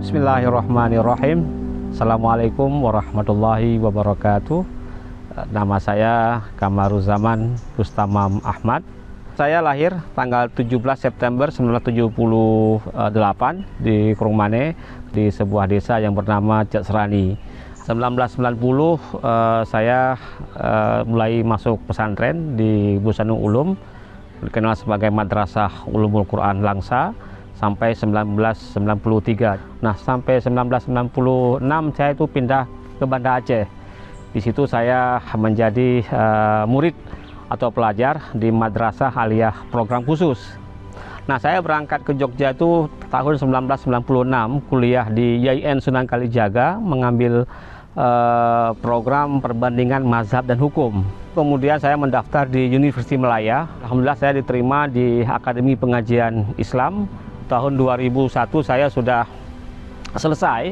Bismillahirrahmanirrahim. Assalamualaikum warahmatullahi wabarakatuh. Nama saya Kamaruzaman Rustamam Ahmad. Saya lahir tanggal 17 September 1978 di Krungmane, di sebuah desa yang bernama Jatsrani. 1990 saya mulai masuk pesantren di Busanul Ulum, dikenal sebagai Madrasah Ulumul Quran Langsa, sampai 1993. Nah, sampai 1996 saya itu pindah ke Banda Aceh. Di situ saya menjadi murid atau pelajar di Madrasah Aliyah program khusus. Nah, saya berangkat ke Jogja itu tahun 1996, kuliah di YIN Sunan Kalijaga, mengambil program perbandingan mazhab dan hukum. Kemudian saya mendaftar di Universiti Malaya. Alhamdulillah saya diterima di Akademi Pengajian Islam. Tahun 2001 saya sudah selesai.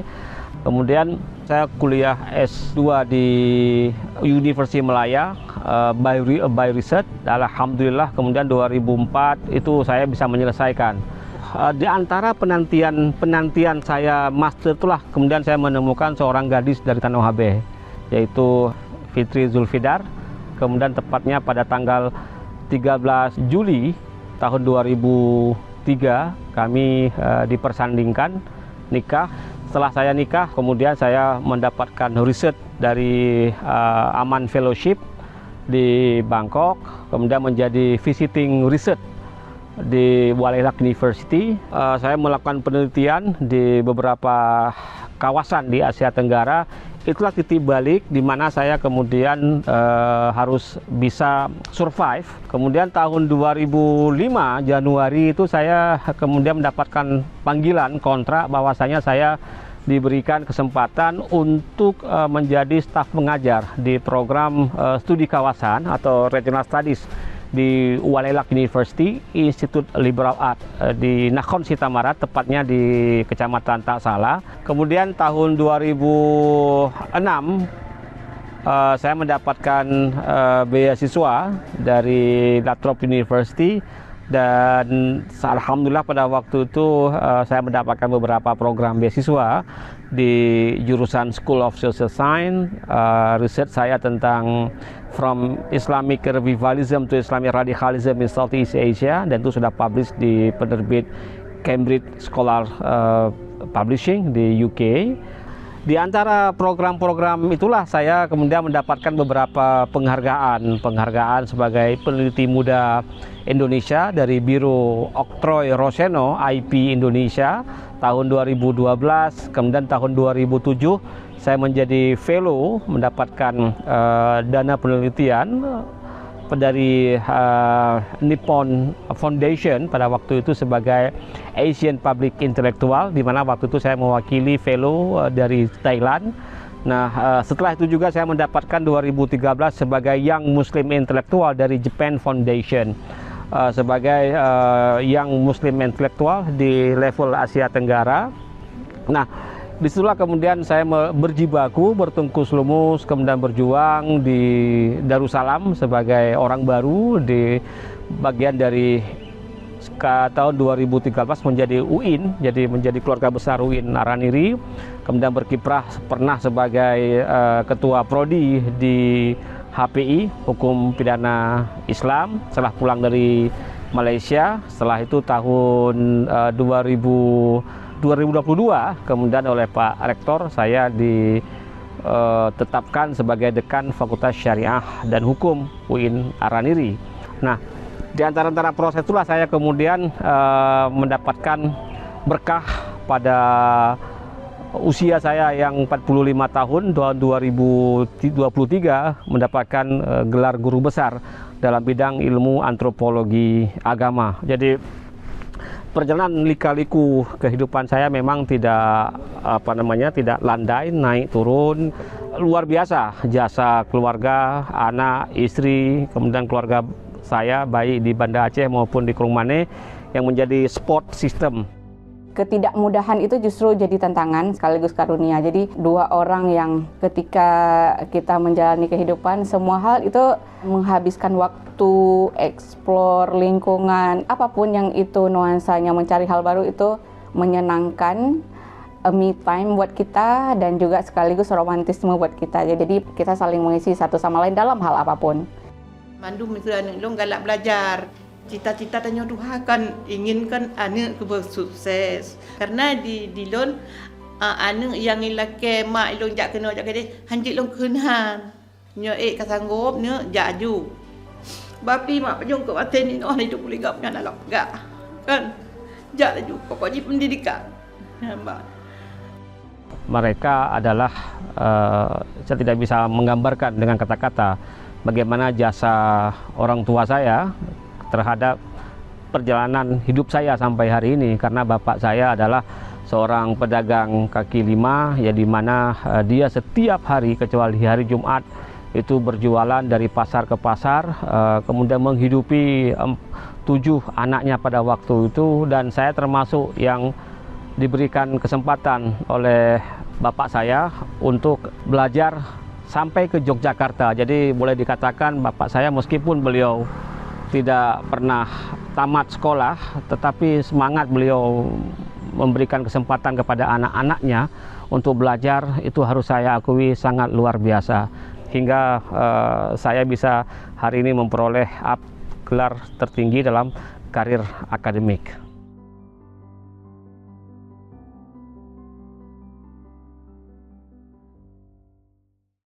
Kemudian saya kuliah S2 di Universiti Malaya by research. Alhamdulillah kemudian 2004 itu saya bisa menyelesaikan. Di antara penantian saya master itulah kemudian saya menemukan seorang gadis dari Tanah Habe, yaitu Fitri Zulfidar. Kemudian tepatnya pada tanggal 13 Juli tahun 2003 kami dipersandingkan nikah. Setelah saya nikah, kemudian saya mendapatkan riset dari Aman Fellowship di Bangkok, kemudian menjadi visiting research di Walilah University. Saya melakukan penelitian di beberapa kawasan di Asia Tenggara. Itulah titik balik di mana saya kemudian harus bisa survive. Kemudian tahun 2005 Januari itu saya kemudian mendapatkan panggilan kontrak bahwasanya saya diberikan kesempatan untuk menjadi staf pengajar di program studi kawasan atau Regional Studies di Walilah University Institute Liberal Art di Nakhon Sitamara, tepatnya di Kecamatan Tak Salah. Kemudian tahun 2006 saya mendapatkan beasiswa dari Latrobe University, dan alhamdulillah pada waktu itu saya mendapatkan beberapa program beasiswa di jurusan School of Social Science. Riset saya tentang From Islamic Revivalism to Islamic Radicalism in Southeast Asia, dan itu sudah publish di penerbit Cambridge Scholar Publishing di UK. Di antara program-program itulah saya kemudian mendapatkan beberapa penghargaan sebagai peneliti muda Indonesia dari Biro Oktroy Roseno IP Indonesia tahun 2012. Kemudian tahun 2007 saya menjadi fellow, mendapatkan dana penelitian dari Nippon Foundation pada waktu itu sebagai Asian Public Intellectual, di mana waktu itu saya mewakili fellow dari Thailand. Nah, setelah itu juga saya mendapatkan 2013 sebagai Young Muslim Intellectual dari Japan Foundation, sebagai Young Muslim Intellectual di level Asia Tenggara. Nah, disitulah kemudian saya berjibaku, bertungkus lumus, kemudian berjuang di Darussalam sebagai orang baru di bagian dari tahun 2013 menjadi UIN, jadi menjadi keluarga besar UIN Araniri. Kemudian berkiprah pernah sebagai ketua prodi di HPI, Hukum Pidana Islam, setelah pulang dari Malaysia. Setelah itu tahun 2022 kemudian oleh Pak Rektor saya ditetapkan sebagai Dekan Fakultas Syariah dan Hukum UIN Araniri. Nah, di antara proses itulah saya kemudian mendapatkan berkah pada usia saya yang 45 tahun, tahun 2023 mendapatkan gelar guru besar dalam bidang ilmu antropologi agama. Jadi perjalanan lika-liku kehidupan saya memang tidak tidak landai, naik turun, luar biasa. Jasa keluarga, anak, istri, kemudian keluarga saya baik di Banda Aceh maupun di Krungmane yang menjadi support system. Ketidakmudahan itu justru jadi tantangan sekaligus karunia. Jadi dua orang yang ketika kita menjalani kehidupan, semua hal itu menghabiskan waktu, eksplor lingkungan, apapun yang itu nuansanya, mencari hal baru itu menyenangkan. a me time buat kita dan juga sekaligus romantisme buat kita. Jadi kita saling mengisi satu sama lain dalam hal apapun. Mandu misalnya long galak belajar. Cita-cita tanya Tuhan kan inginkan anak bersukses. Karena di lon anak yang ilake mak long jak kena jak kede hanjit long keunhan. Nyo kasanggup nyo jaju. Bapi mak pajong ke batin ni oh hidup boleh gap kan alok gak. Kan jak laju pokoknya pendidikan. Nampak. Mereka adalah saya tidak bisa menggambarkan dengan kata-kata bagaimana jasa orang tua saya terhadap perjalanan hidup saya sampai hari ini, karena bapak saya adalah seorang pedagang kaki lima, ya di mana dia setiap hari kecuali hari Jumat itu berjualan dari pasar ke pasar, kemudian menghidupi 7 anaknya pada waktu itu, dan saya termasuk yang diberikan kesempatan oleh bapak saya untuk belajar sampai ke Yogyakarta. Jadi boleh dikatakan bapak saya meskipun beliau tidak pernah tamat sekolah, tetapi semangat beliau memberikan kesempatan kepada anak-anaknya untuk belajar itu harus saya akui sangat luar biasa. Hingga saya bisa hari ini memperoleh gelar tertinggi dalam karir akademik.